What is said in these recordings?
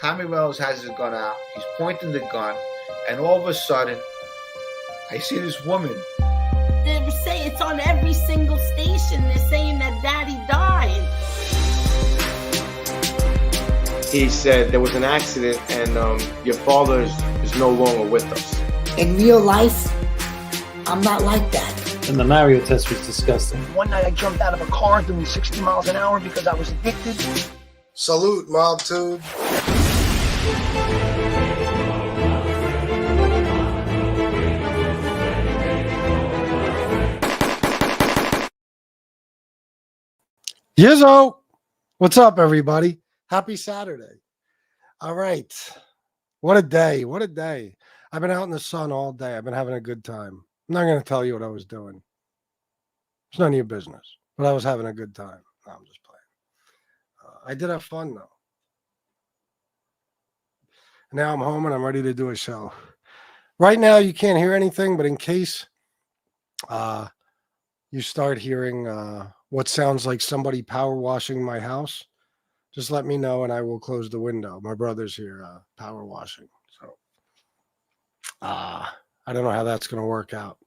Tommy Reynolds has his gun out. He's pointing the gun, and all of a sudden, I see this woman. They say it's on every single station. They're saying that Daddy died. He said there was an accident and your father is no longer with us. In real life, I'm not like that. And the Mario test was disgusting. One night I jumped out of a car doing 60 miles an hour because I was addicted. Salute, Mob Tube. Yizzo, what's up, everybody? Happy Saturday. All right. What a day. What a day. I've been out in the sun all day. I've been having a good time. I'm not going to tell you what I was doing. It's none of your business, but I was having a good time. No, I'm just playing. I did have fun, though. Now I'm home and I'm ready to do a show. Right now, you can't hear anything, but in case you start hearing what sounds like somebody power washing my house, just let me know and I will close the window. My brother's here power washing. So I don't know how that's going to work out.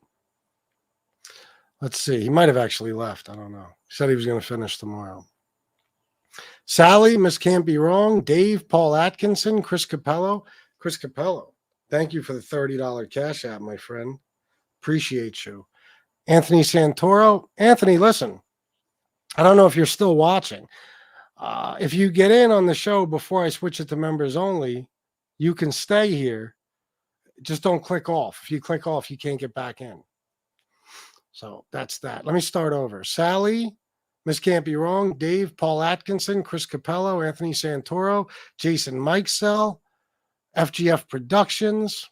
Let's see. He might have actually left. I don't know. He said he was going to finish tomorrow. Sally, Miss Can't Be Wrong, Dave, Paul Atkinson, Chris Capello. Chris Capello, thank you for the $30 cash app, my friend. Appreciate you. Anthony Santoro. Anthony, listen, I don't know if you're still watching. If you get in on the show before I switch it to members only, you can stay here. Just don't click off. If you click off, you can't get back in. So that's that. Let me start over. Sally, Miss Can't Be Wrong, Dave, Paul Atkinson, Chris Capello, Anthony Santoro, Jason Mikesell, FGF Productions.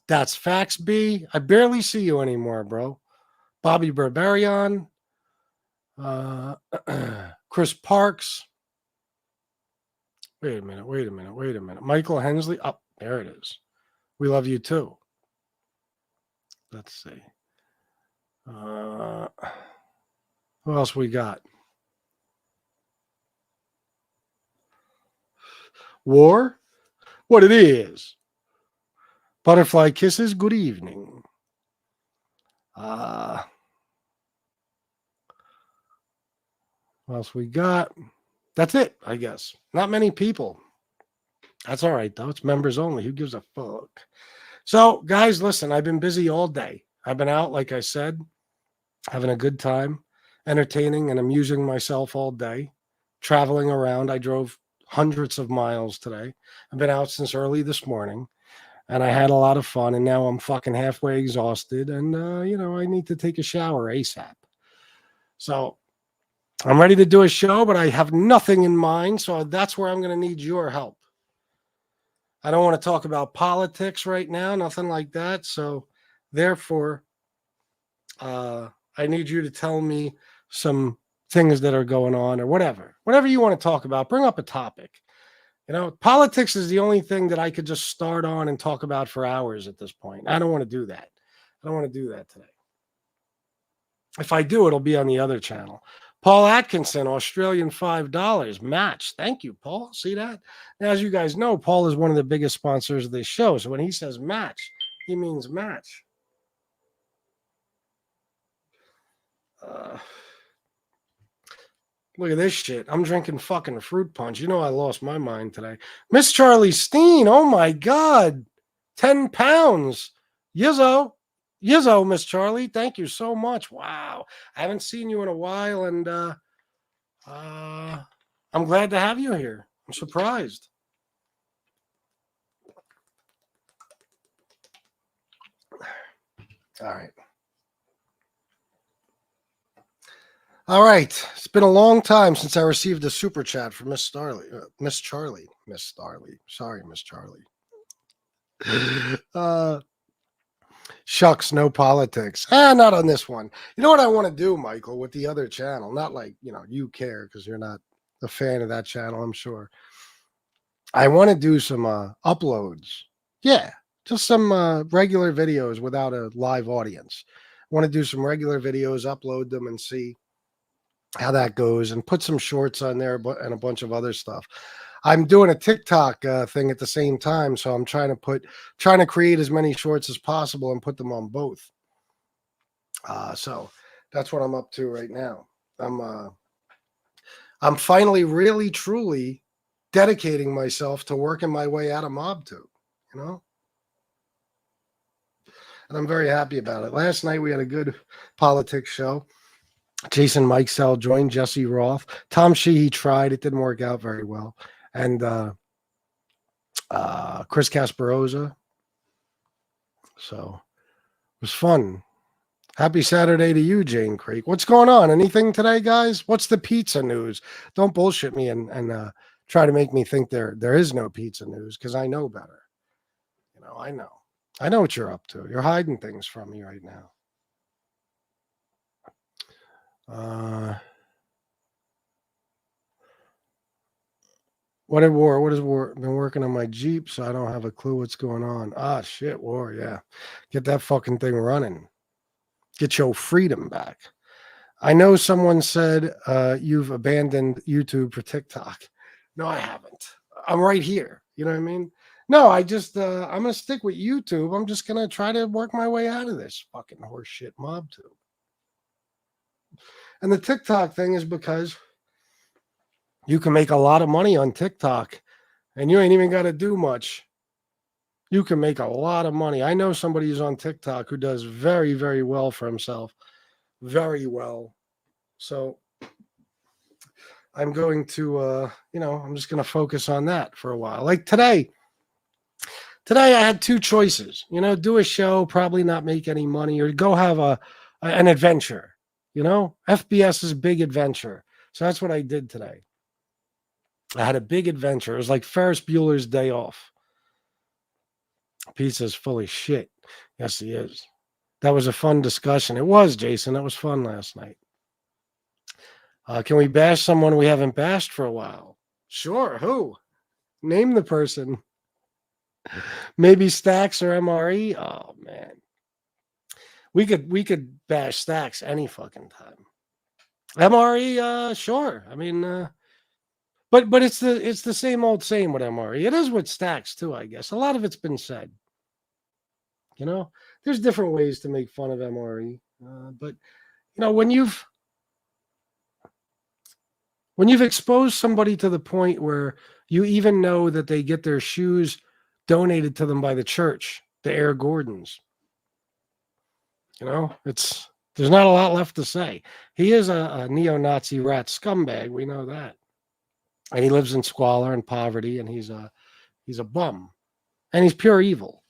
That's Fax B. I barely see you anymore, bro. Bobby Berberian, Chris Parks. Wait a minute. Michael Hensley. Oh, there it is. We love you too. Let's see. Who else we got? War? What it is. Butterfly Kisses, good evening. What else we got? That's it, I guess. Not many people. That's all right, though. It's members only. Who gives a fuck? So, guys, listen, I've been busy all day. I've been out, like I said, having a good time, entertaining and amusing myself all day, traveling around. I drove hundreds of miles today. I've been out since early this morning, and I had a lot of fun, and now I'm fucking halfway exhausted, and, I need to take a shower ASAP. So I'm ready to do a show, but I have nothing in mind, so that's where I'm going to need your help. I don't want to talk about politics right now, nothing like that. So therefore, I need you to tell me some things that are going on or whatever you want to talk about. Bring up a topic. Politics is the only thing that I could just start on and talk about for hours at this point. I don't want to do that. I don't want to do that today. If I do, it'll be on the other channel. Paul Atkinson, Australian $5 match. Thank you, Paul. See that? Now, as you guys know, Paul is one of the biggest sponsors of this show. So when he says match, he means match. Look at this shit. I'm drinking fucking fruit punch. You know I lost my mind today. Miss Charlie Steen. Oh, my God. 10 pounds. Yizzo, Miss Charlie. Thank you so much. Wow. I haven't seen you in a while, and I'm glad to have you here. I'm surprised. All right. It's been a long time since I received a super chat from Miss Charlie. Sorry, Miss Charlie. Shucks, no politics. Not on this one. You know what I want to do, Michael, with the other channel? Not like, you care because you're not a fan of that channel, I'm sure. I want to do some uploads. Yeah, just some regular videos without a live audience. I want to do some regular videos, upload them, and see how that goes, and put some shorts on there and a bunch of other stuff. I'm doing a TikTok thing at the same time, so I'm trying to create as many shorts as possible and put them on both. So that's what I'm up to right now. I'm finally really truly dedicating myself to working my way out of MobTube, you know? And I'm very happy about it. Last night we had a good politics show. Jason Mikesell joined Jesse Roth. Tom Sheehy tried. It didn't work out very well. And Chris Casperosa. So it was fun. Happy Saturday to you, Jane Creek. What's going on? Anything today, guys? What's the pizza news? Don't bullshit me and try to make me think there is no pizza news, because I know better. You know, I know what you're up to. You're hiding things from me right now. What is war? Been working on my Jeep, so I don't have a clue what's going on. Ah, shit, war, yeah. Get that fucking thing running. Get your freedom back. I know someone said you've abandoned YouTube for TikTok. No, I haven't. I'm right here. You know what I mean? No, I just I'm gonna stick with YouTube. I'm just gonna try to work my way out of this fucking horseshit MobTube. And the TikTok thing is because you can make a lot of money on TikTok and you ain't even got to do much. You can make a lot of money. I know somebody who's on TikTok who does very, very well for himself. Very well. So I'm going to, I'm just going to focus on that for a while. Like today I had two choices, do a show, probably not make any money, or go have an adventure. FBS's big adventure. So that's what I did today. I had a big adventure. It was like Ferris Bueller's Day Off. Pizza's full of shit. Yes, he is. That was a fun discussion. It was, Jason. That was fun last night. Can we bash someone we haven't bashed for a while? Sure. Who? Name the person. Maybe Stacks or MRE? Oh, man. We could bash Stacks any fucking time. MRE, sure. I mean, but it's the same old same with MRE. It is with Stacks too, I guess. A lot of it's been said. There's different ways to make fun of MRE, but when you've exposed somebody to the point where you even know that they get their shoes donated to them by the church, the Air Gordons. There's not a lot left to say. He is a neo-Nazi rat scumbag. We know that. And he lives in squalor and poverty, and he's a bum. And he's pure evil.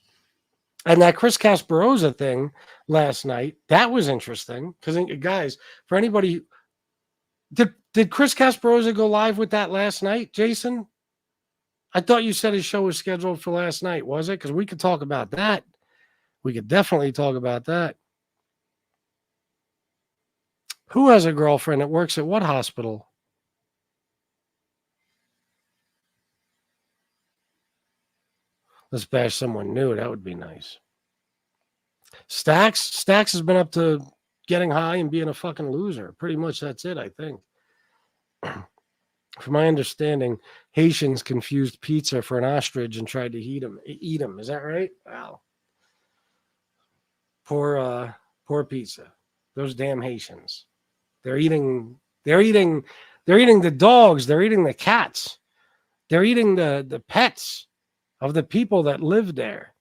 And that Chris Casperosa thing last night, that was interesting. Because, guys, for anybody... Did Chris Casperosa go live with that last night, Jason? I thought you said his show was scheduled for last night, was it? Because we could talk about that. We could definitely talk about that. Who has a girlfriend that works at what hospital? Let's bash someone new. That would be nice. Stacks has been up to getting high and being a fucking loser. Pretty much that's it, I think. From my understanding, Haitians confused pizza for an ostrich and tried to eat him. Is that right? Wow. Poor pizza. Those damn Haitians. They're eating the dogs. They're eating the cats. They're eating the pets of the people that live there.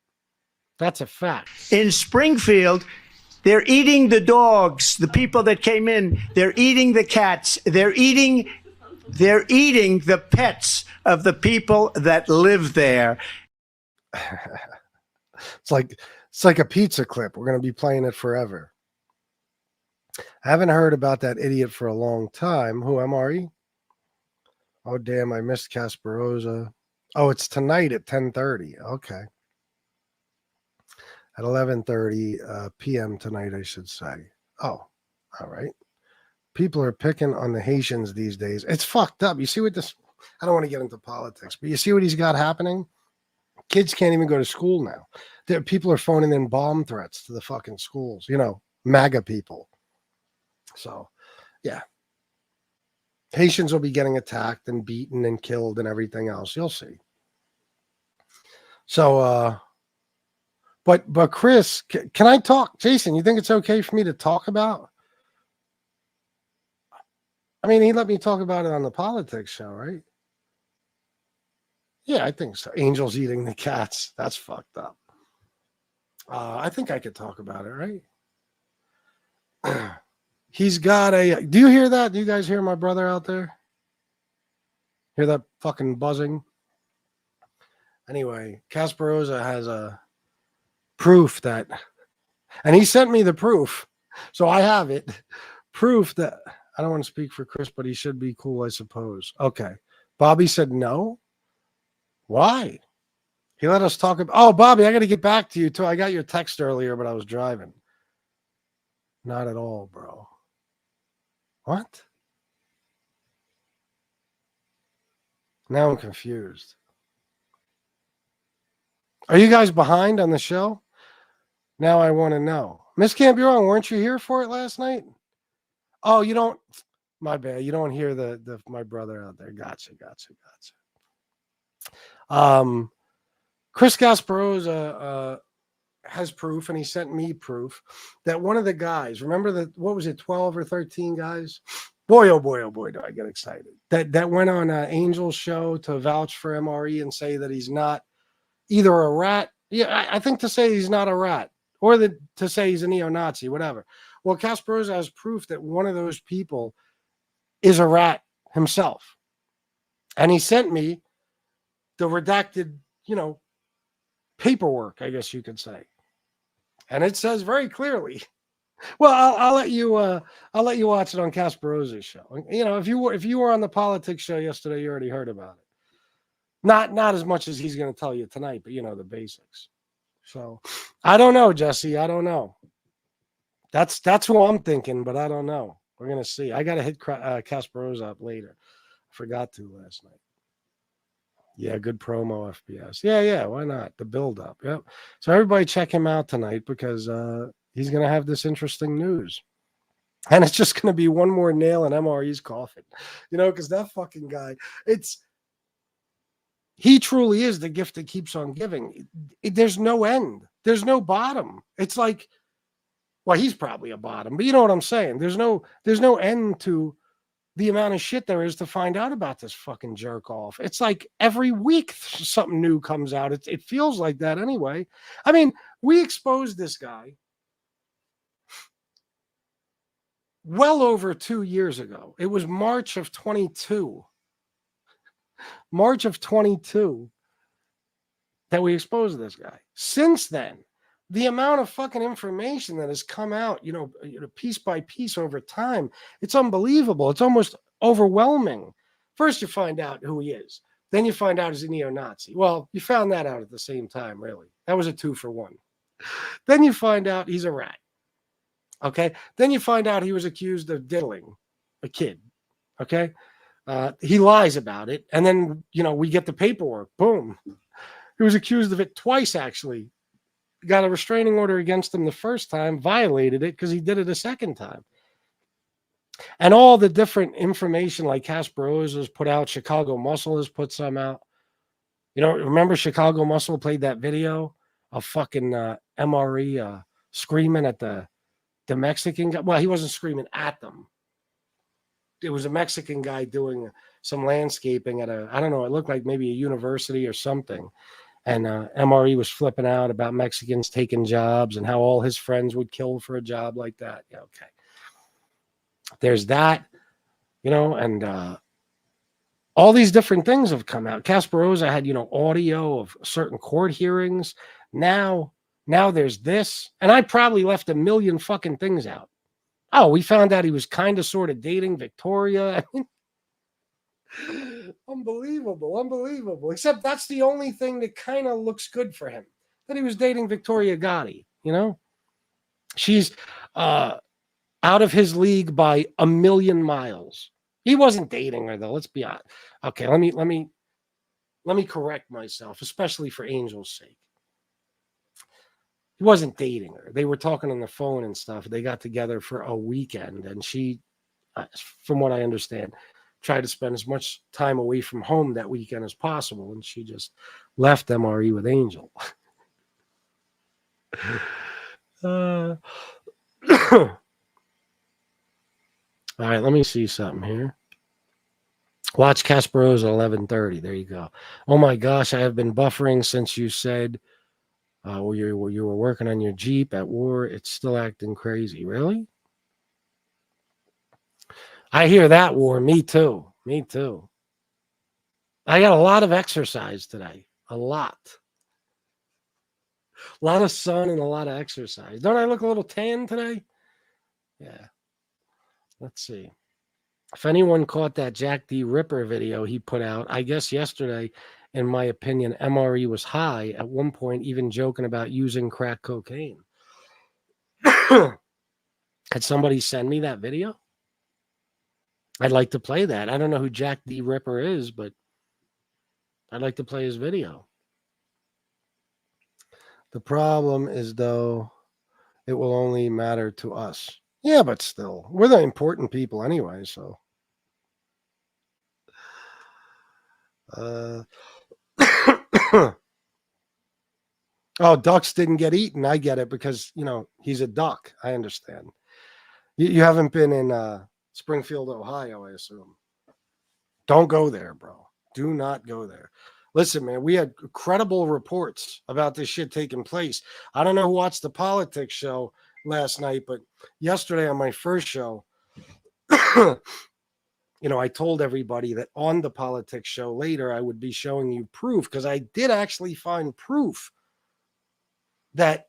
That's a fact. In Springfield, they're eating the dogs, the people that came in. They're eating the cats. They're eating the pets of the people that live there. It's like a pizza clip. We're going to be playing it forever. I haven't heard about that idiot for a long time. Who, MRE? Oh, damn, I missed Casperosa. Oh, it's tonight at 10:30. Okay. At 11:30 p.m. tonight, I should say. Oh, all right. People are picking on the Haitians these days. It's fucked up. You see what this... I don't want to get into politics, but you see what he's got happening? Kids can't even go to school now. People are phoning in bomb threats to the fucking schools. MAGA people. So, yeah. Haitians will be getting attacked and beaten and killed and everything else. You'll see. So, but Chris, can I talk? Jason, you think it's okay for me to talk about? I mean, he let me talk about it on the politics show, right? Yeah, I think so. Angels eating the cats. That's fucked up. I think I could talk about it, right? He's got a. Do you hear that? Do you guys hear my brother out there? Hear that fucking buzzing? Anyway, Casperosa has a proof that, and he sent me the proof, so I have it. Proof that I don't want to speak for Chris, but he should be cool, I suppose. Okay, Bobby said no. Why? He let us talk about. Oh, Bobby, I got to get back to you too. I got your text earlier, but I was driving. Not at all, bro. What? Now I'm confused. Are you guys behind on the show? Now I want to know. Miss Campion, weren't you here for it last night? Oh, you don't. My bad. You don't hear the my brother out there. Gotcha. Chris Gasparosa has proof, and he sent me proof that one of the guys, remember that, what was it, 12 or 13 guys? Boy, oh boy, do I get excited. That went on Angel's show to vouch for MRE and say that he's not either a rat. Yeah, I think to say he's not a rat, or to say he's a neo-Nazi, whatever. Well, Casperosa has proof that one of those people is a rat himself. And he sent me the redacted, paperwork, I guess you could say. And it says very clearly. Well, I'll let you watch it on Casperosa's show. If you were on the politics show yesterday, you already heard about it. Not as much as he's going to tell you tonight, but the basics. So I don't know, Jesse. I don't know. That's who I'm thinking, but I don't know. We're going to see. I got to hit Casperosa up later. I forgot to last night. Yeah, good promo, FBS. Yeah, why not? The build-up. Yep. So everybody check him out tonight because he's going to have this interesting news. And it's just going to be one more nail in MRE's coffin. Because that fucking guy, he truly is the gift that keeps on giving. There's no end. There's no bottom. It's like, well, he's probably a bottom, but you know what I'm saying? There's no end to the amount of shit there is to find out about this fucking jerk off. It's like every week something new comes out. It feels like that anyway. I mean, we exposed this guy well over 2 years ago. It was March of 22. March of 22 that we exposed this guy. Since then, the amount of fucking information that has come out, piece by piece over time, it's unbelievable. It's almost overwhelming. First, you find out who he is. Then you find out he's a neo-Nazi. Well, you found that out at the same time, really. That was a 2-for-1. Then you find out he's a rat. Okay? Then you find out he was accused of diddling a kid. Okay? He lies about it. And then, we get the paperwork. Boom. He was accused of it twice, actually. Got a restraining order against him the first time, violated it because he did it a second time. And all the different information like Casperosa has put out, Chicago Muscle has put some out. Remember Chicago Muscle played that video of fucking MRE screaming at the Mexican guy? Well, he wasn't screaming at them. It was a Mexican guy doing some landscaping at I don't know, it looked like maybe a university or something. And MRE was flipping out about Mexicans taking jobs and how all his friends would kill for a job like that. Yeah, okay. There's that, and all these different things have come out. Casperosa had, audio of certain court hearings. Now there's this. And I probably left a million fucking things out. Oh, we found out he was kind of sort of dating Victoria. I mean, unbelievable. Except that's the only thing that kind of looks good for him, that he was dating Victoria Gotti. She's out of his league by a million miles. He wasn't dating her though. Let's be honest. Okay, let me correct myself, especially for Angel's sake. He wasn't dating her. They were talking on the phone and stuff. They got together for a weekend, and she, from what I understand, tried to spend as much time away from home that weekend as possible, and she just left MRE with Angel. All right, let me see something here. Watch Kasparov's at 11:30. There you go. Oh my gosh, I have been buffering since you said you were working on your Jeep at war. It's still acting crazy. Really? I hear that, War. Me too. Me too. I got a lot of exercise today. A lot. A lot of sun and a lot of exercise. Don't I look a little tan today? Yeah. Let's see. If anyone caught that Jack D. Ripper video he put out, I guess yesterday, in my opinion, MRE was high, at one point even joking about using crack cocaine. Had somebody send me that video? I'd like to play that. I don't know who Jack D. Ripper is, but I'd like to play his video. The problem is, though, it will only matter to us. Yeah, but still, we're the important people anyway, so. Oh, ducks didn't get eaten. I get it because, he's a duck. I understand. You haven't been in Springfield, Ohio, I assume. Don't go there, bro. Do not go there. Listen, man, we had credible reports about this shit taking place. I don't know who watched the politics show last night, but yesterday on my first show, I told everybody that on the politics show later, I would be showing you proof, because I did actually find proof that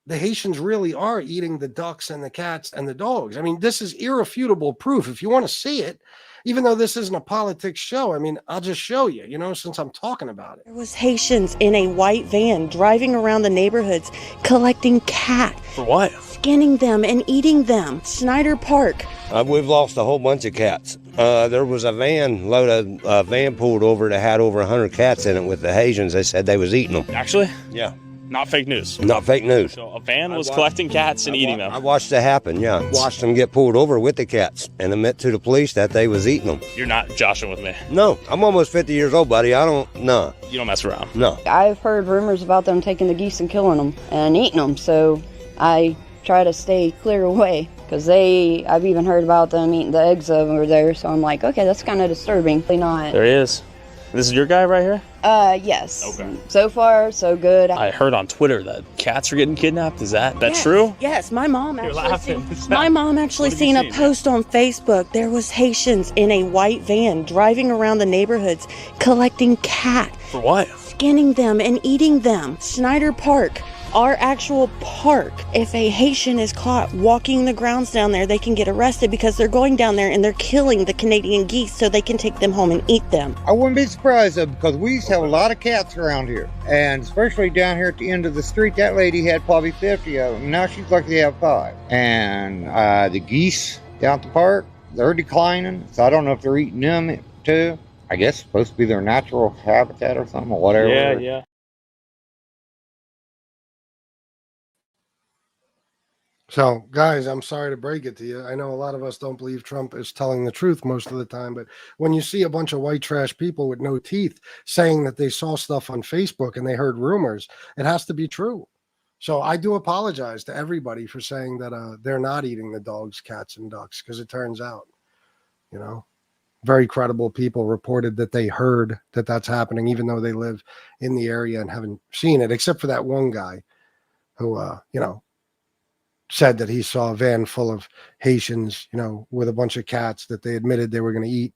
the Haitians really are eating the ducks and the cats and the dogs. I mean, this is irrefutable proof. If you want to see it, even though this isn't a politics show, I mean, I'll just show you, since I'm talking about it. There was Haitians in a white van driving around the neighborhoods collecting cat. For what? Skinning them and eating them. Snyder Park. We've lost a whole bunch of cats. There was a van pulled over that had over 100 cats in it with the Haitians. They said they was eating them. Actually? Yeah. Not fake news. Not fake news. So a van was collecting cats and eating them. I watched it happen, yeah. Watched them get pulled over with the cats and admit to the police that they was eating them. You're not joshing with me. No, I'm almost 50 years old, buddy. No. You don't mess around. No. I've heard rumors about them taking the geese and killing them and eating them, so I try to stay clear away. Because I've even heard about them eating the eggs over there, so I'm like, okay, that's kind of disturbing. There he is. This is your guy right here? Yes. Okay. So far, so good. I heard on Twitter that cats are getting kidnapped. Is that true? Yes, my mom actually What seen have a you seen? post on Facebook. There was Haitians in a white van driving around the neighborhoods collecting cat. For what? Skinning them and eating them. Snyder Park, our actual park. If a Haitian is caught walking the grounds down there, they can get arrested because they're going down there and they're killing the Canadian geese so they can take them home and eat them. I wouldn't be surprised though, because we used to have a lot of cats around here, and especially down here at the end of the street, that lady had probably 50 of them. Now she's lucky to have 5. And the geese down at the park, they're declining, so I don't know if they're eating them too. I guess it's supposed to be their natural habitat or something, or whatever. Yeah. So, guys, I'm sorry to break it to you. I know a lot of us don't believe Trump is telling the truth most of the time, but when you see a bunch of white trash people with no teeth saying that they saw stuff on Facebook and they heard rumors, it has to be true. So I do apologize to everybody for saying that they're not eating the dogs, cats, and ducks, because it turns out, very credible people reported that they heard that that's happening, even though they live in the area and haven't seen it, except for that one guy who, said that he saw a van full of Haitians, with a bunch of cats that they admitted they were going to eat.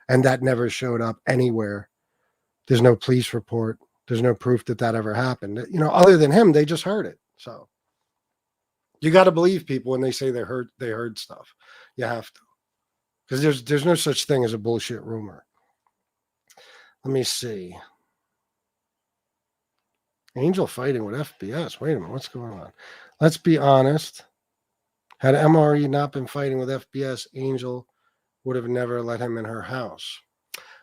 And that never showed up anywhere. There's no police report. There's no proof that ever happened. Other than him, they just heard it. So you got to believe people when they say they heard stuff. You have to, because there's no such thing as a bullshit rumor. Let me see. Angel fighting with FBS. Wait a minute. What's going on? Let's be honest. Had MRE not been fighting with FBS, Angel would have never let him in her house.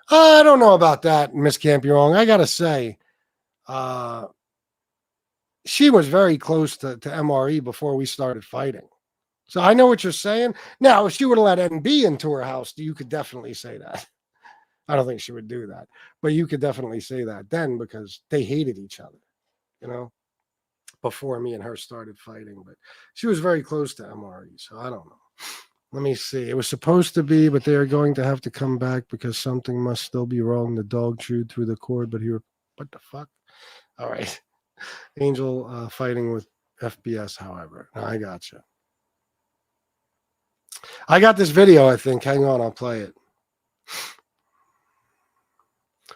I don't know about that, Miss Can't Be Wrong. I got to say, she was very close to MRE before we started fighting. So I know what you're saying. Now, if she would have let NB into her house, you could definitely say that. I don't think she would do that, but you could definitely say that then because they hated each other, you know, before me and her started fighting. But she was very close to MRE, so I don't know. Let me see. It was supposed to be, but they are going to have to come back because something must still be wrong. The dog chewed through the cord, but what the fuck? All right. Angel fighting with FBS, however. No, I got you. I got this video, I think. Hang on, I'll play it.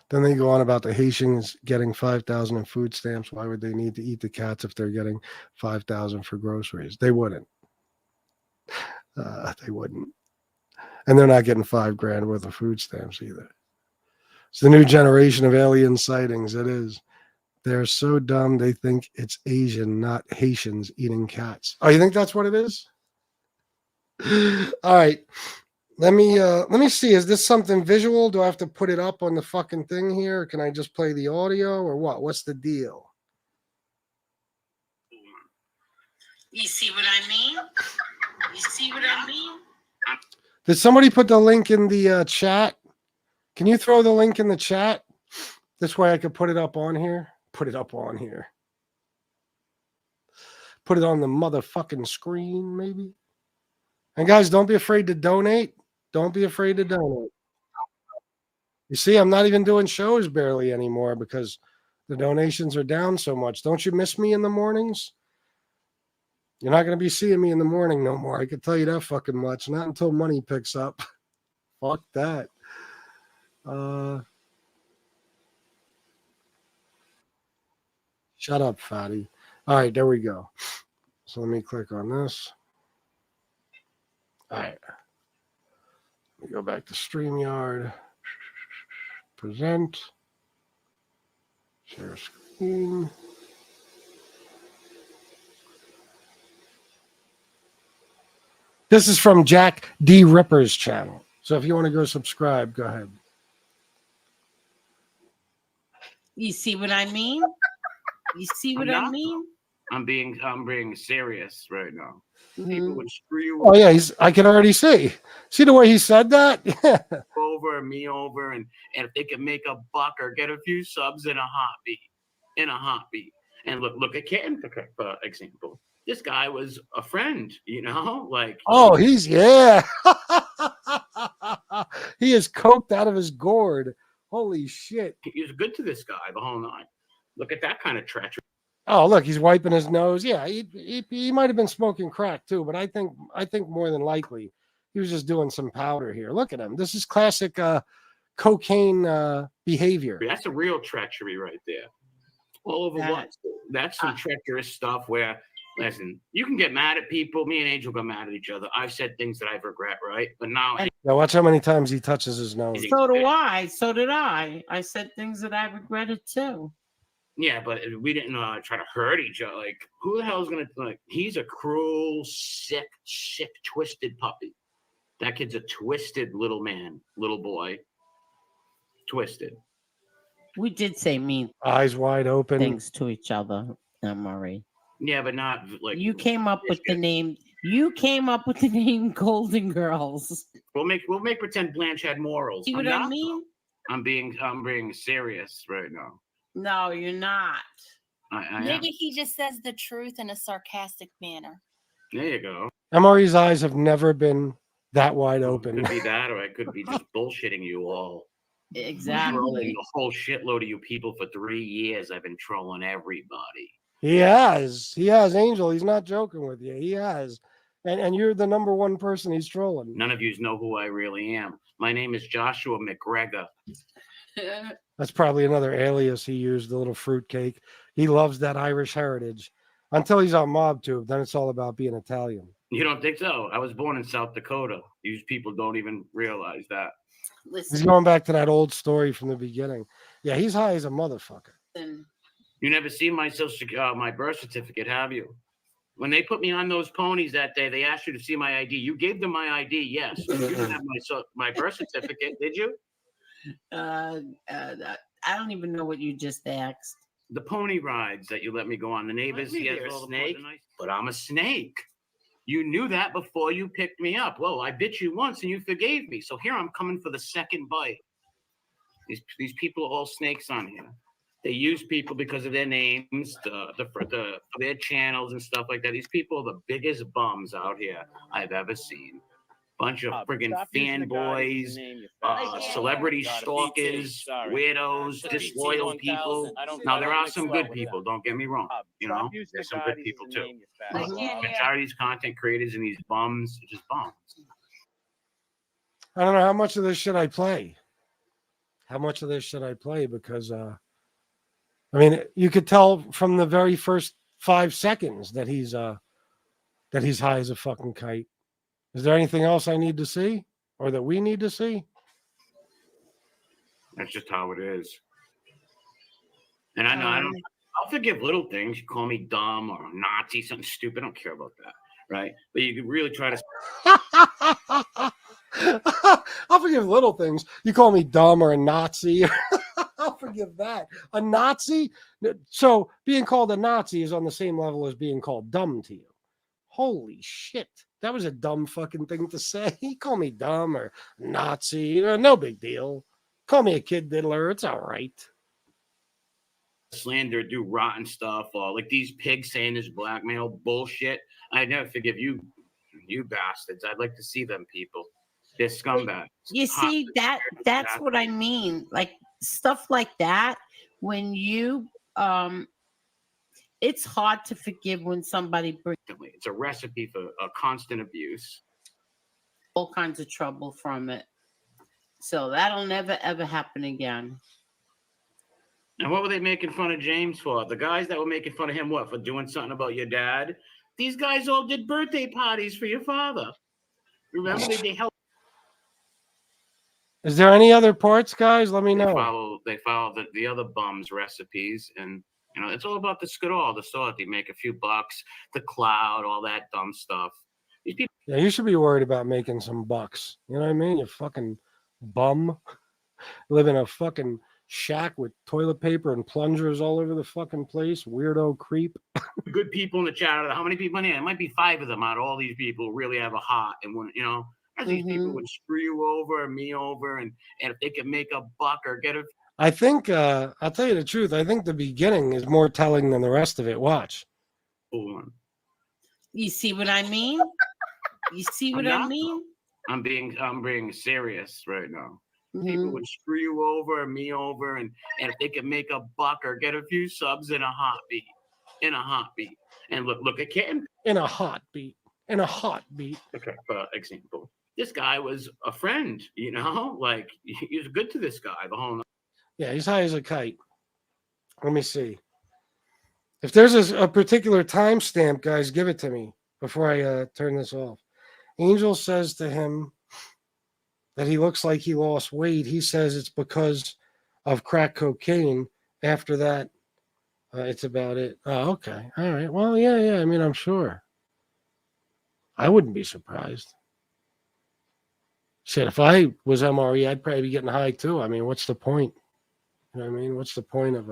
Then they go on about the Haitians getting 5,000 in food stamps. Why would they need to eat the cats if they're getting 5,000 for groceries? They wouldn't. They wouldn't. And they're not getting $5,000 worth of food stamps either. It's the new generation of alien sightings. It is. They're so dumb they think it's Asian, not Haitians eating cats. Oh, you think that's what it is? All right. Let me see. Is this something visual? Do I have to put it up on the fucking thing here? Or can I just play the audio or what? What's the deal? You see what I mean? You see what I mean? Did somebody put the link in the chat? Can you throw the link in the chat? This way I could put it up on here. Put it up on here. Put it on the motherfucking screen, maybe. And guys, don't be afraid to donate. Don't be afraid to donate. You see, I'm not even doing shows barely anymore because the donations are down so much. Don't you miss me in the mornings? You're not going to be seeing me in the morning no more. I can tell you that fucking much. Not until money picks up. Fuck that. Shut up, fatty. All right, there we go. So let me click on this. All right. Let me go back to StreamYard. Present. Share screen. This is from Jack D. Ripper's channel. So if you want to go subscribe, go ahead. You see what I mean? You see what I mean? I'm being serious right now. Mm-hmm. People would screw you Oh yeah, I can already see. See the way he said that? over me over, and if they can make a buck or get a few subs in a heartbeat. And look at Ken, for example. This guy was a friend, you know, like. Oh, he's yeah. He is coked out of his gourd. Holy shit! He was good to this guy the whole night. Look at that kind of treachery. Oh, look, he's wiping his nose. Yeah, he might have been smoking crack too, but I think more than likely he was just doing some powder here. Look at him. This is classic cocaine behavior. That's a real treachery right there. All over what? That's some treacherous stuff where, listen, you can get mad at people. Me and Angel got mad at each other. I've said things that I regret, right? But now watch how many times he touches his nose. So do I. So did I. I said things that I regretted too. Yeah, but we didn't try to hurt each other. Like, who the hell is going to, he's a cruel, sick, twisted puppy. That kid's a twisted little man, little boy. Twisted. We did say mean eyes wide open things to each other, Murray. Yeah, but not like you came up with the name. You came up with the name Golden Girls. We'll make pretend Blanche had morals. See what I mean? I'm being serious right now. No, you're not. Maybe he just says the truth in a sarcastic manner. There you go. MRE's eyes have never been that wide open. It could be that, or I could be just bullshitting you all. Exactly. Trolling a whole shitload of you people for 3 years. I've been trolling everybody. He has, Angel. He's not joking with you. He has. And you're the number one person he's trolling. None of you know who I really am. My name is Joshua McGregor. That's probably another alias he used, the little fruitcake. He loves that Irish heritage. Until he's on MobTube, then it's all about being Italian. You don't think so? I was born in South Dakota. These people don't even realize that. Listen. He's going back to that old story from the beginning. Yeah, he's high as a motherfucker. You never seen my my birth certificate, have you? When they put me on those ponies that day, they asked you to see my ID. You gave them my ID, yes. You didn't have my birth certificate, did you? I don't even know what you just asked. The pony rides that you let me go on. The neighbors, he has a snake, but I'm a snake. You knew that before you picked me up. Well, I bit you once and you forgave me. So here I'm coming for the second bite. These people are all snakes on here. They use people because of their names, for their channels and stuff like that. These people are the biggest bums out here I've ever seen. Bunch of friggin' fanboys, celebrity stalkers, weirdos, disloyal people. Now, there are some good people, don't get me wrong. You know, there's some good people too. Majority of these content creators and these bums are just bums. I don't know how much of this should I play. How much of this should I play? Because, I mean, you could tell from the very first 5 seconds that he's high as a fucking kite. Is there anything else I need to see or that we need to see? That's just how it is. And I know I'll forgive little things. You call me dumb or Nazi, something stupid. I don't care about that, right? But you can really try to. I'll forgive little things. You call me dumb or a Nazi. I'll forgive that. A Nazi? So being called a Nazi is on the same level as being called dumb to you. Holy shit. That was a dumb fucking thing to say. Call me dumb or Nazi. No big deal. Call me a kid diddler. It's all right. Slander, do rotten stuff, or like these pigs saying this blackmail bullshit. I'd never forgive you bastards. I'd like to see them people. They're scumbags. You see, that's what I mean. Like stuff like that, when you it's hard to forgive when somebody brings. It's a recipe for a constant abuse. All kinds of trouble from it. So that'll never ever happen again. And what were they making fun of James for? The guys that were making fun of him, what, for doing something about your dad? These guys all did birthday parties for your father. Remember, they helped. Is there any other parts, guys? Let me know. They follow the other bums' recipes, and you know it's all about the skidoo, the sort. They make a few bucks, the cloud, all that dumb stuff. These people. Yeah, you should be worried about making some bucks. You know what I mean? You fucking bum. Live in a fucking shack with toilet paper and plungers all over the fucking place. Weirdo creep. Good people in the chat. How many people in here? It might be 5 of them out of all these people really have a heart and want, you know. These people would screw you over, me over, and if they could make a buck or get a. I think I'll tell you the truth. I think the beginning is more telling than the rest of it. Watch. You see what I mean? You see what I mean? I'm being serious right now. People would screw you over, me over, and if they could make a buck or get a few subs in a heartbeat. And look at Ken. In a heartbeat. Okay, for example. This guy was a friend, you know, like he was good to this guy the whole night. Yeah, he's high as a kite. Let me see. If there's a particular timestamp, guys, give it to me before I turn this off. Angel says to him that he looks like he lost weight. He says it's because of crack cocaine. After that, it's about it. Oh, okay. All right. Well, yeah. I mean, I'm sure. I wouldn't be surprised. Shit, if I was MRE, I'd probably be getting high too. I mean, what's the point? You know what I mean? What's the point of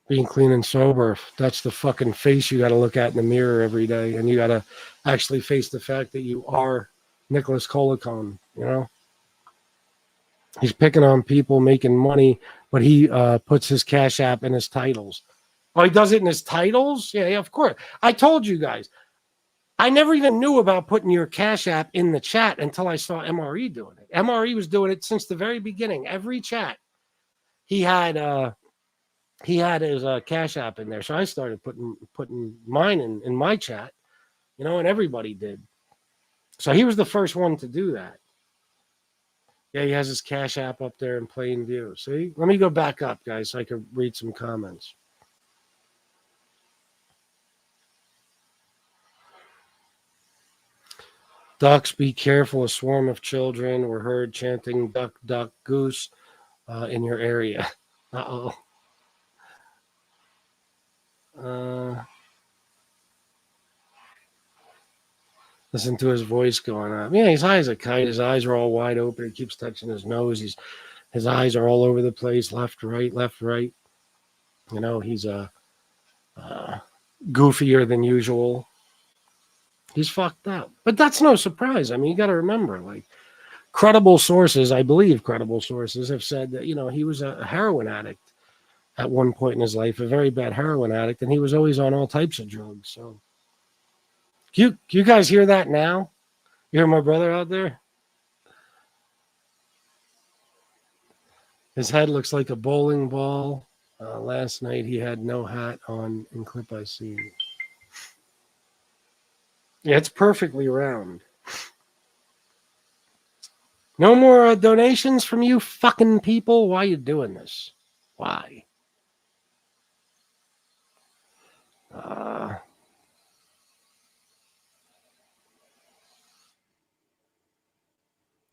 being clean and sober? That's the fucking face you got to look at in the mirror every day, and you got to actually face the fact that you are Nicholas Colicone. You know, he's picking on people making money, but he puts his Cash App in his titles. Oh, he does it in his titles? Yeah, of course. I told you guys. I never even knew about putting your Cash App in the chat until I saw MRE doing it. MRE was doing it since the very beginning. Every chat, he had his Cash App in there. So I started putting mine in my chat, you know, and everybody did. So he was the first one to do that. Yeah, he has his Cash App up there in plain view. See, let me go back up, guys, so I can read some comments. Ducks, be careful. A swarm of children were heard chanting duck, duck, goose in your area. Uh-oh. Listen to his voice going up. Yeah, he's high as a kite. His eyes are all wide open. He keeps touching his nose. His eyes are all over the place, left, right. You know, he's goofier than usual. He's fucked up. But that's no surprise. I mean, you got to remember, like, credible sources, I believe credible sources have said that, he was a heroin addict at one point in his life, a very bad heroin addict, and he was always on all types of drugs. So, you guys hear that now? You hear my brother out there? His head looks like a bowling ball. Last night he had no hat on in clip I seen. Yeah, it's perfectly round. No more donations from you fucking people? Why are you doing this? Why?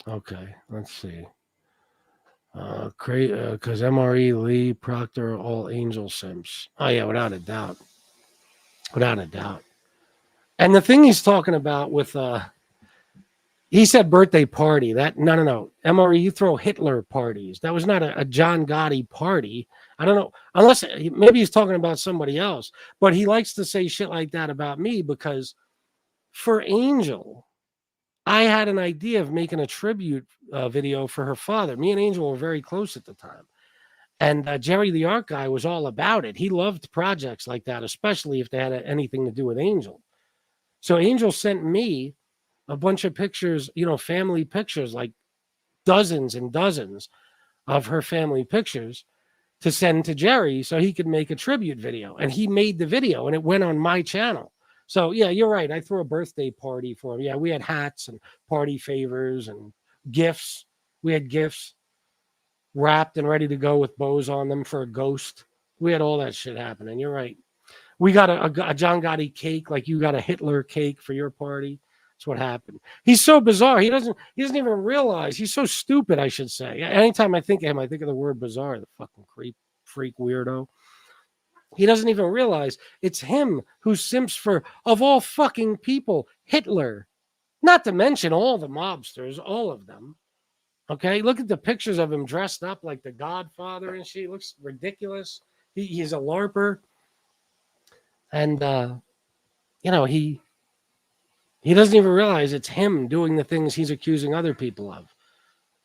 Okay, let's see. Because MRE, Lee, Proctor, all angel simps. Oh, yeah, without a doubt. Without a doubt. And the thing he's talking about with, he said birthday party. No. MRE, you throw Hitler parties. That was not a John Gotti party. I don't know. Unless, maybe he's talking about somebody else. But he likes to say shit like that about me because for Angel, I had an idea of making a tribute video for her father. Me and Angel were very close at the time. And Jerry the art guy was all about it. He loved projects like that, especially if they had anything to do with Angel. So Angel sent me a bunch of pictures, family pictures, like dozens and dozens of her family pictures to send to Jerry so he could make a tribute video. And he made the video and it went on my channel. So, yeah, you're right. I threw a birthday party for him. Yeah, we had hats and party favors and gifts. We had gifts wrapped and ready to go with bows on them for a ghost. We had all that shit happening. You're right. We got a John Gotti cake like you got a Hitler cake for your party. That's what happened. He's so bizarre. He doesn't even realize. He's so stupid, I should say. Anytime I think of him, I think of the word bizarre, the fucking freak weirdo. He doesn't even realize it's him who simps for, of all fucking people, Hitler. Not to mention all the mobsters, all of them. Okay, look at the pictures of him dressed up like the Godfather and shit. He looks ridiculous. He's a LARPer. And, he doesn't even realize it's him doing the things he's accusing other people of.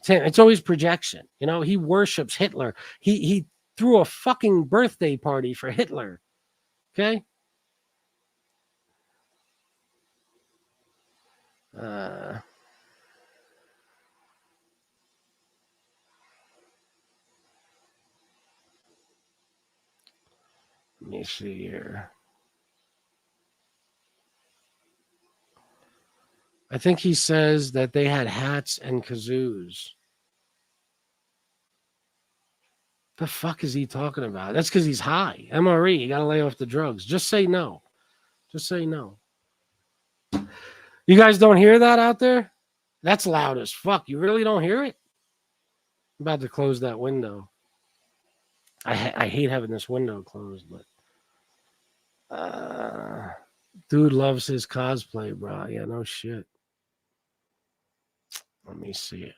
It's always projection. He worships Hitler. He threw a fucking birthday party for Hitler. Okay? Let me see here. I think he says that they had hats and kazoos. The fuck is he talking about? That's because he's high. MRE, you got to lay off the drugs. Just say no. Just say no. You guys don't hear that out there? That's loud as fuck. You really don't hear it? I'm about to close that window. I hate having this window closed, but dude loves his cosplay, bro. Yeah, no shit. Let me see it.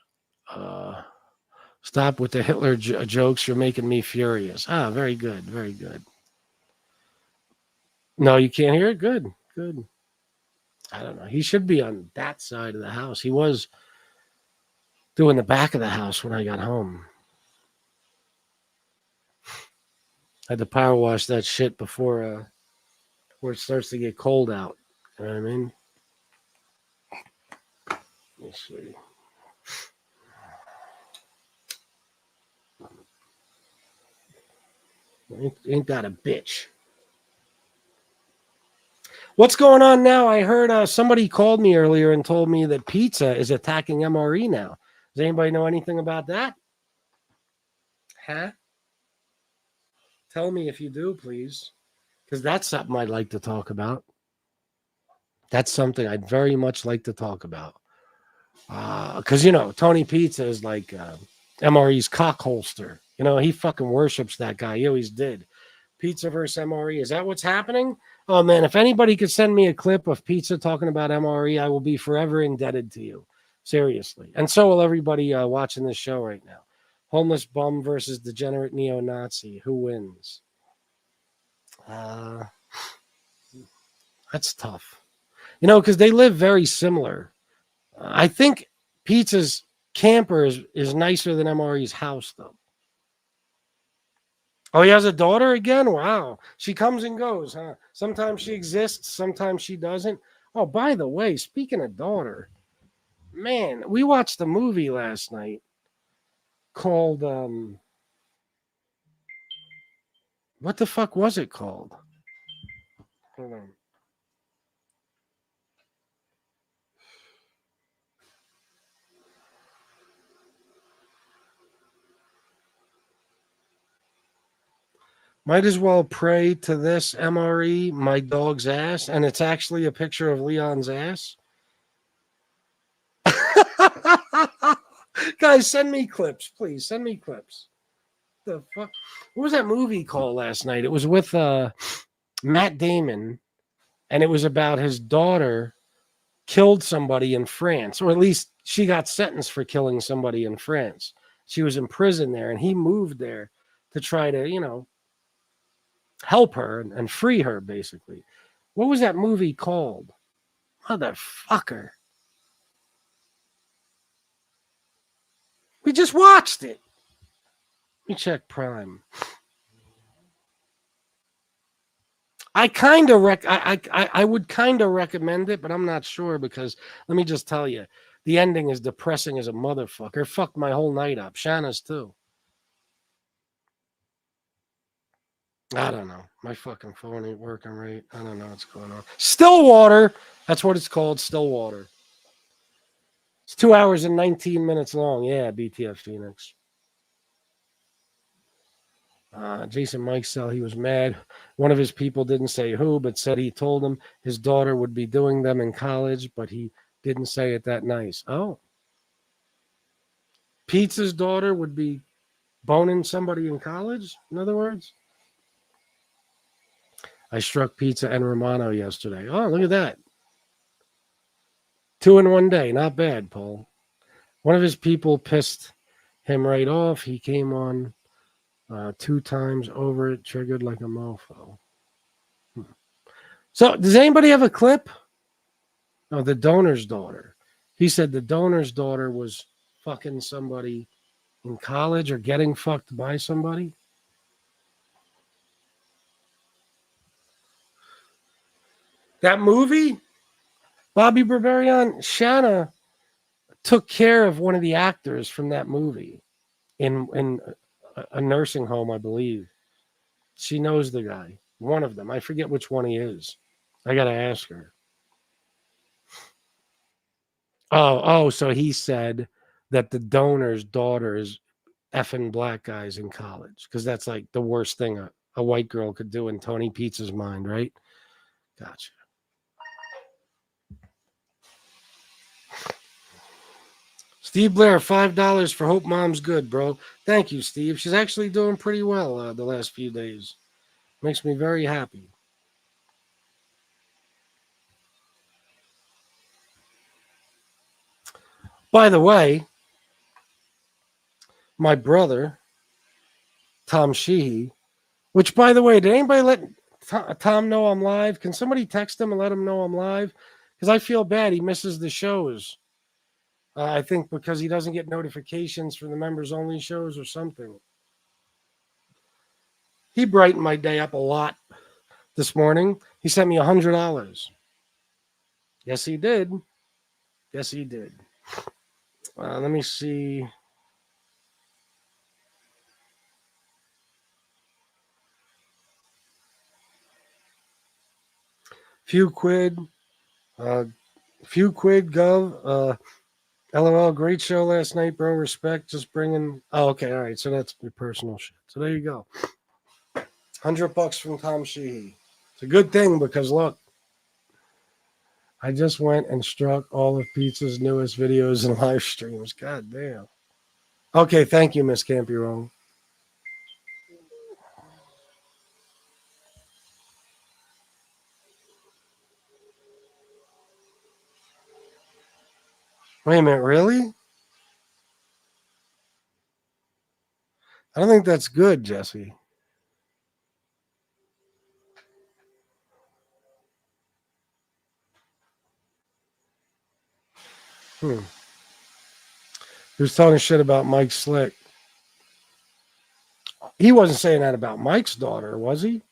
Stop with the Hitler jokes. You're making me furious. Ah, very good. Very good. No, you can't hear it? Good. Good. I don't know. He should be on that side of the house. He was doing the back of the house when I got home. I had to power wash that shit before it starts to get cold out. You know what I mean? Let me see. Ain't that a bitch? What's going on now? I heard somebody called me earlier and told me that pizza is attacking MRE now. Does anybody know anything about that? Huh? Tell me if you do, please. Because that's something I'd like to talk about. That's something I'd very much like to talk about. Because, Tony Pizza is like MRE's cock holster. He fucking worships that guy. He always did. Pizza versus MRE. Is that what's happening? Oh, man, if anybody could send me a clip of Pizza talking about MRE, I will be forever indebted to you. Seriously. And so will everybody watching this show right now. Homeless bum versus degenerate neo-Nazi. Who wins? That's tough. You know, because they live very similar. I think Pizza's camper is nicer than MRE's house, though. Oh, he has a daughter again? Wow. She comes and goes, huh? Sometimes she exists, sometimes she doesn't. Oh, by the way, speaking of daughter, man, we watched a movie last night called, what the fuck was it called? Hold on. Might as well pray to this MRE, my dog's ass, and it's actually a picture of Leon's ass. Guys, send me clips, please. Send me clips. The fuck? What was that movie called last night? It was with Matt Damon, and it was about his daughter killed somebody in France, or at least she got sentenced for killing somebody in France. She was in prison there, and he moved there to try to, you know, help her and free her, basically. What was that movie called? Motherfucker. We just watched it. Let me check Prime. I kind of I would kind of recommend it, but I'm not sure because let me just tell you, the ending is depressing as a motherfucker. Fucked my whole night up. Shanna's too. I don't know. My fucking phone ain't working right. I don't know what's going on. Stillwater. That's what it's called. Stillwater. It's 2 hours and 19 minutes long. Yeah, BTF Phoenix. Jason Mikesell, he was mad. One of his people didn't say who, but said he told him his daughter would be doing them in college, but he didn't say it that nice. Oh. Pizza's daughter would be boning somebody in college, in other words? I struck Pizza and Romano yesterday. Oh, look at that. 2 in one day. Not bad, Paul. One of his people pissed him right off. He came on 2 times over it, triggered like a mofo. So, does anybody have a clip? Oh, the donor's daughter. He said the donor's daughter was fucking somebody in college or getting fucked by somebody. That movie, Bobby Barbarian, Shanna took care of one of the actors from that movie in a nursing home, I believe. She knows the guy, one of them. I forget which one he is. I got to ask her. Oh, so he said that the donor's daughter is effing black guys in college because that's like the worst thing a white girl could do in Tony Pizza's mind, right? Gotcha. Steve Blair, $5 for Hope Mom's good, bro. Thank you, Steve. She's actually doing pretty well the last few days. Makes me very happy. By the way, my brother, Tom Sheehy, which, by the way, did anybody let Tom know I'm live? Can somebody text him and let him know I'm live? Because I feel bad. He misses the shows. I think because he doesn't get notifications for the members-only shows or something. He brightened my day up a lot this morning. He sent me $100. Yes, he did. Yes, he did. Let me see. Few quid, Gov. LOL, great show last night, bro. Respect, just bringing. Oh, okay, all right. So that's your personal shit. So there you go. $100 from Tom Sheehy. It's a good thing because look, I just went and struck all of Pizza's newest videos and live streams. God damn. Okay, thank you, Miss Can't Be Wrong. Wait a minute, really? I don't think that's good, Jesse. He was talking shit about Mike Slick. He wasn't saying that about Mike's daughter, was he?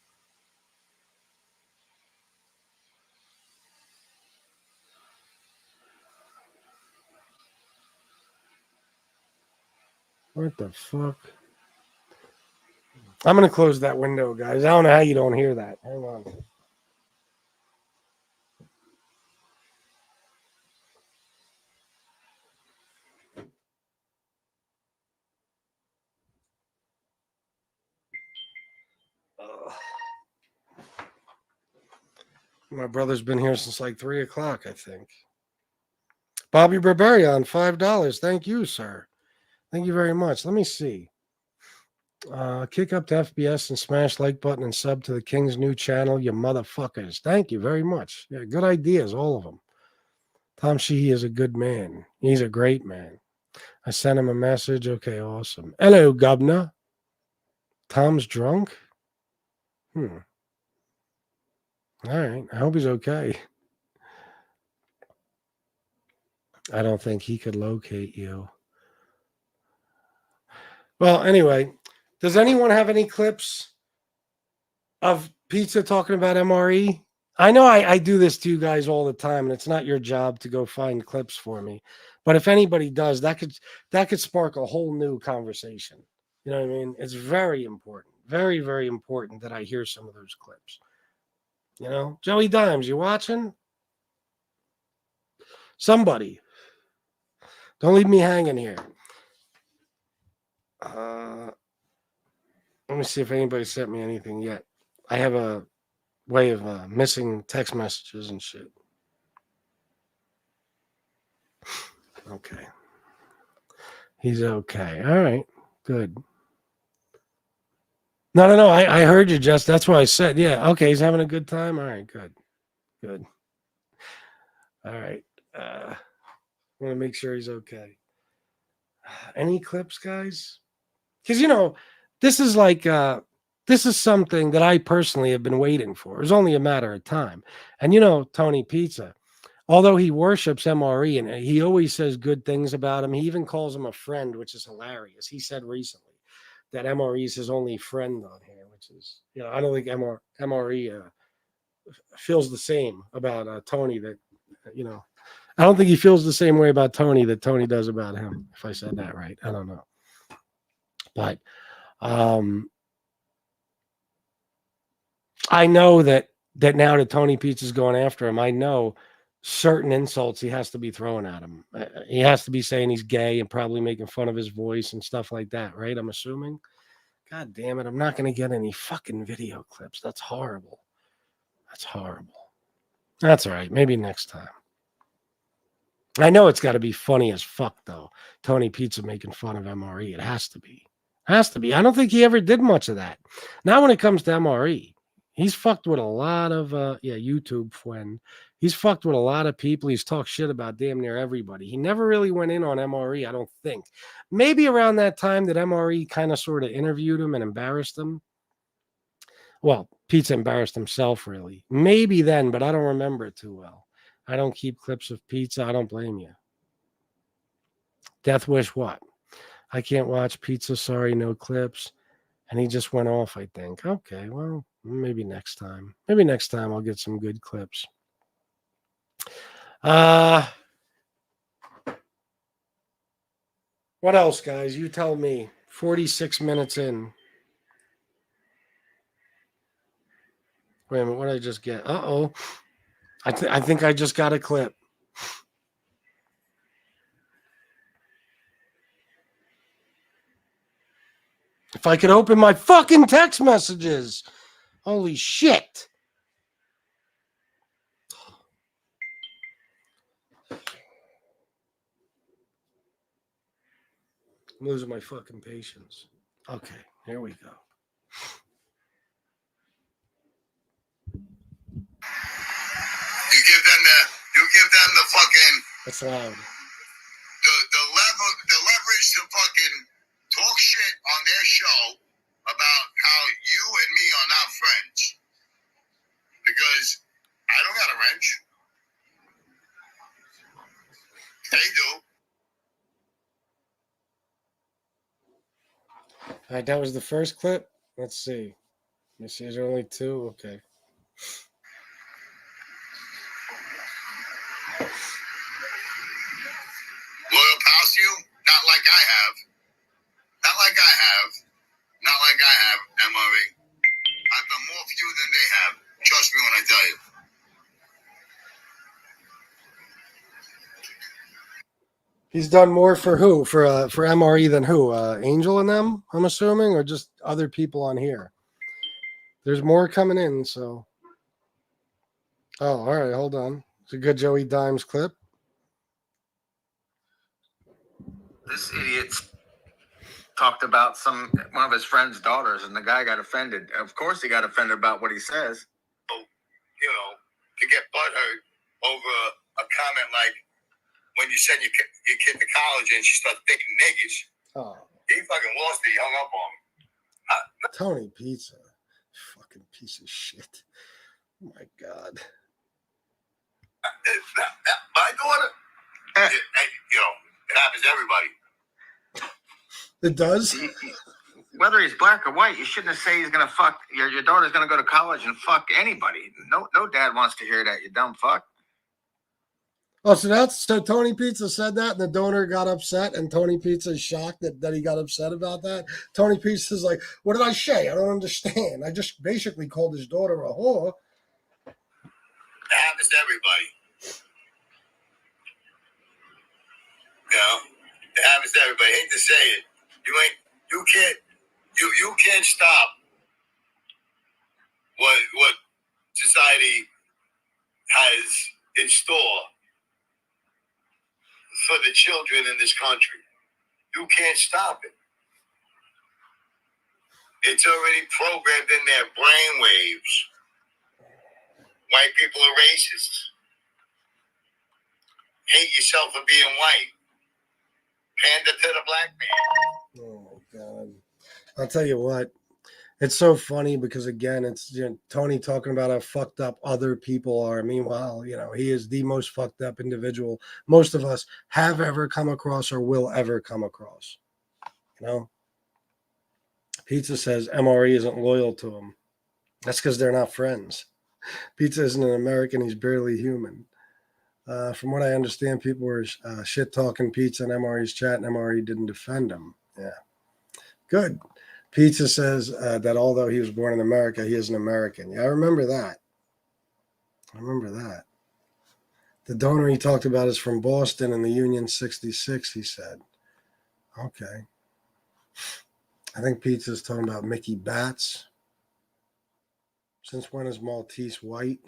What the fuck? I'm going to close that window, guys. I don't know how you don't hear that. Hang on. My brother's been here since like 3 o'clock, I think. Bobby Barbarian, $5. Thank you, sir. Thank you very much. Let me see. Kick up to FBS and smash like button and sub to the King's new channel, you motherfuckers. Thank you very much. Yeah, good ideas, all of them. Tom Sheehy is a good man. He's a great man. I sent him a message. Okay, awesome. Hello, Governor. Tom's drunk? All right. I hope he's okay. I don't think he could locate you. Well, anyway, does anyone have any clips of Pizza talking about MRE? I know I do this to you guys all the time, and it's not your job to go find clips for me. But if anybody does, that could spark a whole new conversation. You know what I mean? It's very important. Very, very important that I hear some of those clips. You know? Joey Dimes, you watching? Somebody. Don't leave me hanging here. Let me see if anybody sent me anything yet. I have a way of missing text messages and shit. Okay. He's okay. All right. Good. No. I heard you, Jess. That's why I said, yeah. Okay. He's having a good time. All right. Good. Good. All right. I want to make sure he's okay. Any clips, guys? Because, you know, this is like, this is something that I personally have been waiting for. It's only a matter of time. And, you know, Tony Pizza, although he worships MRE and he always says good things about him, he even calls him a friend, which is hilarious. He said recently that MRE is his only friend on here, which is, you know, I don't think MRE feels the same about Tony that, you know, I don't think he feels the same way about Tony that Tony does about him, if I said that right. I don't know. But I know that now that Tony Pizza's going after him, I know certain insults he has to be throwing at him. He has to be saying he's gay and probably making fun of his voice and stuff like that, right? I'm assuming. God damn it, I'm not going to get any fucking video clips. That's horrible. That's horrible. That's all right. Maybe next time. I know it's got to be funny as fuck, though. Tony Pizza making fun of MRE. It has to be. Has to be. I don't think he ever did much of that. Now when it comes to MRE, he's fucked with a lot of, YouTube friend. He's fucked with a lot of people. He's talked shit about damn near everybody. He never really went in on MRE, I don't think. Maybe around that time that MRE kind of sort of interviewed him and embarrassed him. Well, Pizza embarrassed himself, really. Maybe then, but I don't remember it too well. I don't keep clips of Pizza. I don't blame you. Death Wish what? I can't watch Pizza. Sorry, no clips. And he just went off, I think. Okay, well, maybe next time. Maybe next time I'll get some good clips. What else, guys? You tell me. 46 minutes in. Wait a minute, what did I just get? Uh-oh. I think I just got a clip. If I could open my fucking text messages. Holy shit. I'm losing my fucking patience. Okay, here we go. You give them the fucking. That's loud. The leverage to fucking talk shit on their show about how you and me are not friends. Because I don't got a wrench. They do. All right, that was the first clip. Let's see. Let me see. Is there only two? Okay. Loyal pals to you? Not like I have. Not like I have. Not like I have, MRE. I've done more for you than they have. Trust me when I tell you. He's done more for who? For MRE than who? Angel and them, I'm assuming, or just other people on here? There's more coming in, so. Oh, all right, hold on. It's a good Joey Dimes clip. This idiot talked about one of his friend's daughters, and the guy got offended. Of course, he got offended about what he says. You know, to get butthurt over a comment like when you send your kid to college and she starts thinking niggas. Oh. He fucking lost it. He hung up on me. Tony Pizza. Fucking piece of shit. Oh my God. My daughter, you know, it happens to everybody. It does? Whether he's black or white, you shouldn't say he's going to fuck. Your daughter's going to go to college and fuck anybody. No dad wants to hear that, you dumb fuck. Oh, so Tony Pizza said that, and the donor got upset, and Tony Pizza is shocked that he got upset about that. Tony Pizza's like, what did I say? I don't understand. I just basically called his daughter a whore. It happens to everybody. You know, it happens to everybody. I hate to say it. You can't stop what society has in store for the children in this country. You can't stop it. It's already programmed in their brainwaves. White people are racists. Hate yourself for being white. Pander to the black man. Oh my God. I'll tell you what. It's so funny because, again, it's Tony talking about how fucked up other people are. Meanwhile, he is the most fucked up individual most of us have ever come across or will ever come across. Pizza says MRE isn't loyal to him. That's because they're not friends. Pizza isn't an American. He's barely human. From what I understand, people were shit-talking Pizza in MRE's chat, and MRE didn't defend him. Yeah. Good. Pizza says that although he was born in America, he is an American. Yeah, I remember that. The donor he talked about is from Boston in the Union 66, he said. Okay. I think Pizza's talking about Mickey Batts. Since when is Maltese white?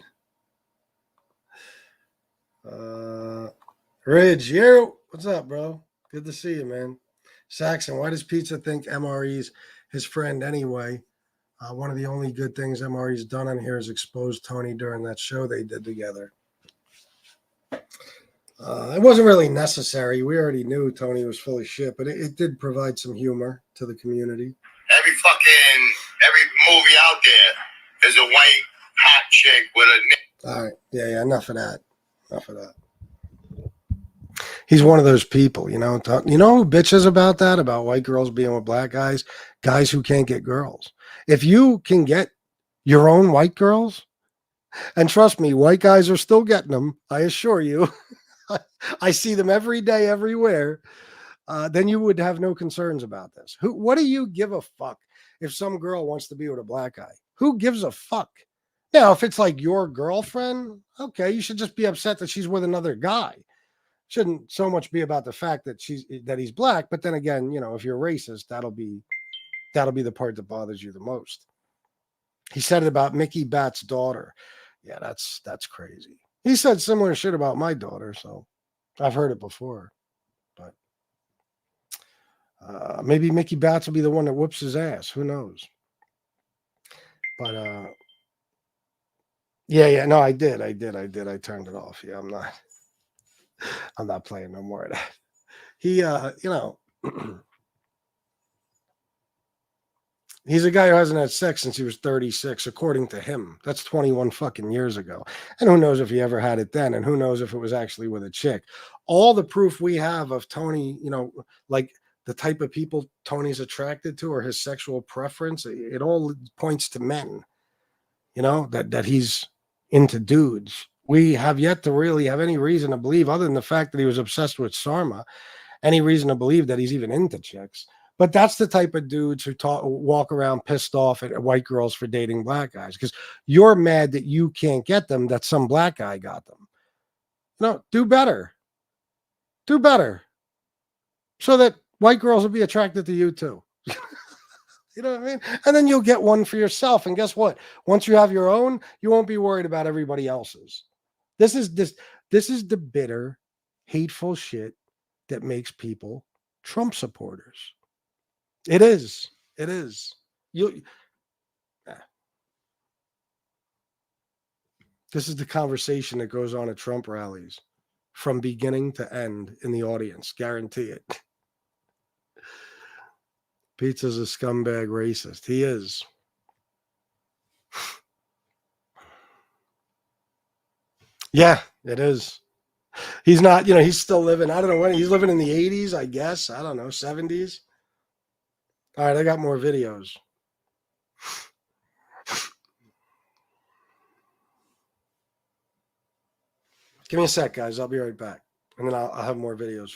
Ridge, you. What's up, bro? Good to see you, man. Saxon, why does Pizza think MRE's his friend anyway? One of the only good things MRE's done on here is expose Tony during that show they did together. It wasn't really necessary. We already knew Tony was full of shit, but it did provide some humor to the community. Every movie out there is a white hot chick with a... All right. Yeah, enough of that. He's one of those people, you know who bitches about that, about white girls being with black guys who can't get girls. If you can get your own white girls, and trust me, white guys are still getting them, I assure you. I see them every day, everywhere. Then you would have no concerns about this. What do you give a fuck if some girl wants to be with a black guy? Who gives a fuck? Now, if it's like your girlfriend, okay, you should just be upset that she's with another guy. Shouldn't so much be about the fact that he's black, but then again, if you're racist, that'll be the part that bothers you the most. He said it about Mickey Batts' daughter. Yeah, that's crazy. He said similar shit about my daughter, so I've heard it before. But maybe Mickey Batts will be the one that whoops his ass. Who knows? But no, I did. I turned it off. Yeah, I'm not playing no more of that. He, he's a guy who hasn't had sex since he was 36, according to him. That's 21 fucking years ago. And who knows if he ever had it then, and who knows if it was actually with a chick. all the proof we have of Tony, like the type of people Tony's attracted to or his sexual preference, it all points to men, that he's into dudes. We have yet to really have any reason to believe, other than the fact that he was obsessed with Sarma, any reason to believe that he's even into chicks. But that's the type of dudes who walk around pissed off at white girls for dating black guys, because you're mad that you can't get them, that some black guy got them. Do better. Do better. So that white girls will be attracted to you too. You know what I mean? And then you'll get one for yourself. And guess what? Once you have your own, you won't be worried about everybody else's. This is the bitter, hateful shit that makes people Trump supporters. It is. It is. This is the conversation that goes on at Trump rallies from beginning to end in the audience. Guarantee it. Pizza's a scumbag racist. He is. Yeah, it is. He's not, he's still living. I don't know when he's living in the 80s, I guess. I don't know, 70s. All right, I got more videos. Give me a sec, guys. I'll be right back. And then I'll have more videos.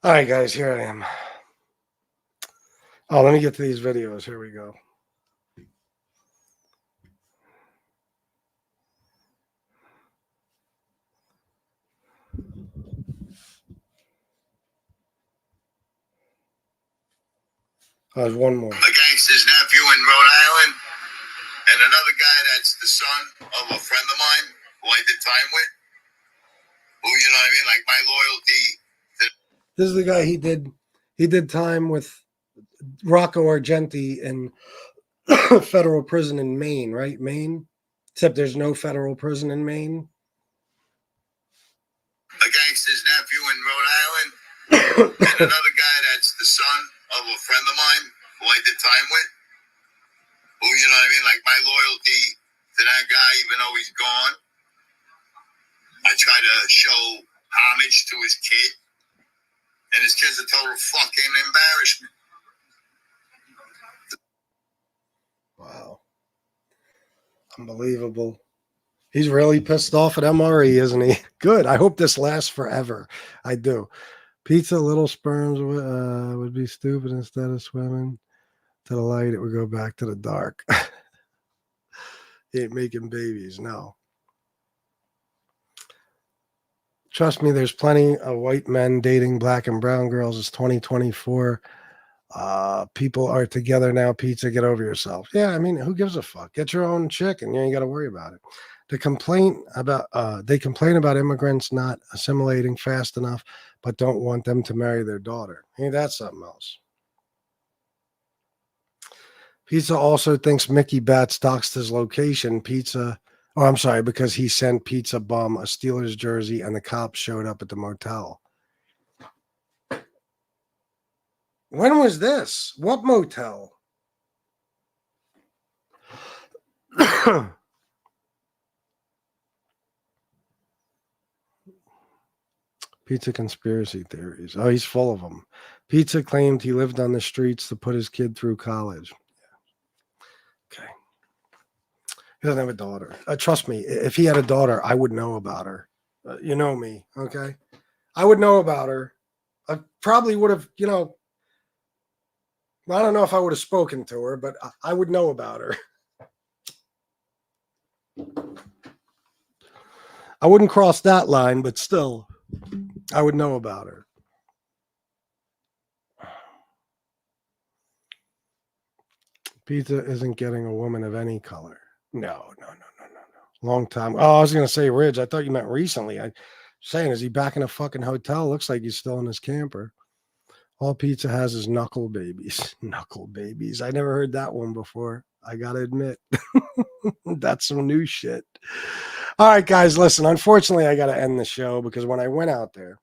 All right, guys, here I am. Oh, let me get to these videos. Here we go. There's one more. A gangster's nephew in Rhode Island, and another guy that's the son of a friend of mine who I did time with. Who, you know what I mean? Like my loyalty. This is the guy he did time with Rocco Argenti in federal prison in Maine, right? Maine? Except there's no federal prison in Maine. A gangster's nephew in Rhode Island, and another guy that's the son of a friend of mine who I did time with. Who, you know what I mean? Like my loyalty to that guy, even though he's gone. I try to show homage to his kid. And his kid's a total fucking embarrassment. Wow. Unbelievable. He's really pissed off at MRE, isn't he? Good. I hope this lasts forever. I do. Pizza, little sperms would be stupid instead of swimming to the light. It would go back to the dark. He ain't making babies. No. Trust me, there's plenty of white men dating black and brown girls. It's 2024. People are together now. Pizza, get over yourself. Yeah, I mean, who gives a fuck? Get your own chick and you ain't got to worry about it. They complain about immigrants not assimilating fast enough, but don't want them to marry their daughter. Hey, that's something else. Pizza also thinks Mickey Batts doxed his location. Because he sent Pizza Bum a Steelers jersey and the cops showed up at the motel. When was this? What motel? Pizza conspiracy theories. Oh, he's full of them. Pizza claimed he lived on the streets to put his kid through college. Okay. He doesn't have a daughter. Trust me, if he had a daughter, I would know about her. You know me, okay? I would know about her. I probably would have, I don't know if I would have spoken to her, but I would know about her. I wouldn't cross that line, but still, I would know about her. Pizza isn't getting a woman of any color. No. Long time. Oh, I was going to say Ridge. I thought you meant recently. I'm saying, is he back in a fucking hotel? Looks like he's still in his camper. All pizza has is knuckle babies. Knuckle babies. I never heard that one before. I got to admit. That's some new shit. All right, guys, listen. Unfortunately, I got to end the show because when I went out there,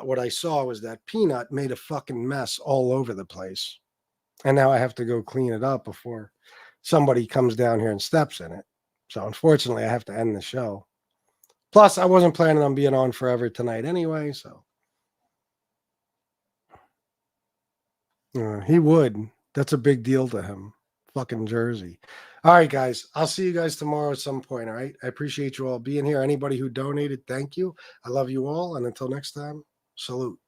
what I saw was that Peanut made a fucking mess all over the place. And now I have to go clean it up before somebody comes down here and steps in it. So unfortunately, I have to end the show. Plus, I wasn't planning on being on forever tonight anyway, so. He would. That's a big deal to him. Fucking Jersey. All right, guys. I'll see you guys tomorrow at some point, all right? I appreciate you all being here. Anybody who donated, thank you. I love you all. And until next time, salute.